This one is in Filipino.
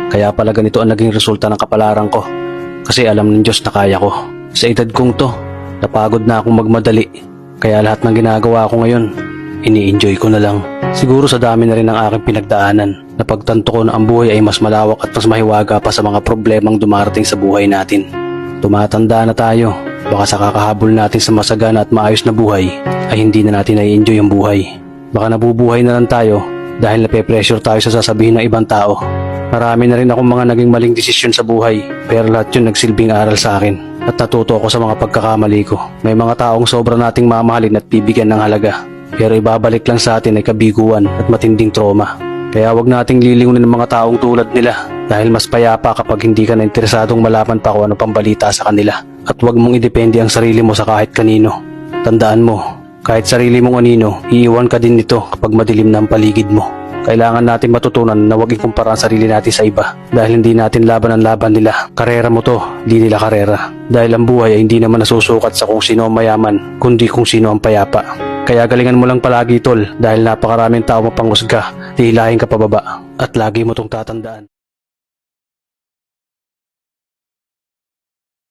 Kaya pala ganito ang naging resulta ng kapalaran ko. Kasi alam ng Diyos na kaya ko. Sa edad kong to, napagod na akong magmadali. Kaya lahat ng ginagawa ko ngayon, ini-enjoy ko na lang. Siguro sa dami na rin ng aking pinagdaanan, napagtanto ko na ang buhay ay mas malawak at mas mahiwaga pa sa mga problemang dumarating sa buhay natin. Tumatanda na tayo, baka sa kakahabol natin sa masagana at maayos na buhay, ay hindi na natin nai-enjoy ang buhay. Baka nabubuhay na lang tayo dahil nape-pressure tayo sa sasabihin ng ibang tao. Marami na rin akong mga naging maling desisyon sa buhay, pero lahat yun nagsilbing aral sa akin at natuto ako sa mga pagkakamali ko. May mga taong sobra nating mamahalin at bibigyan ng halaga, pero ibabalik lang sa atin ay kabiguan at matinding trauma. Kaya wag nating lilingunin ng mga taong tulad nila dahil mas payapa kapag hindi ka na interesadong malaman pa kung ano pang balita sa kanila. At wag mong idepende ang sarili mo sa kahit kanino. Tandaan mo, kahit sarili mong anino, iiwan ka din nito kapag madilim na ang paligid mo. Kailangan natin matutunan na huwag ikumpara ang sarili natin sa iba dahil hindi natin laban ang laban nila. Karera mo to, di nila karera. Dahil ang buhay ay hindi naman nasusukat sa kung sino ang mayaman, kundi kung sino ang payapa. Kaya galingan mo lang palagi tol dahil napakaraming tao mapanghusga, hihilahin ka pababa at lagi mo tong tatandaan.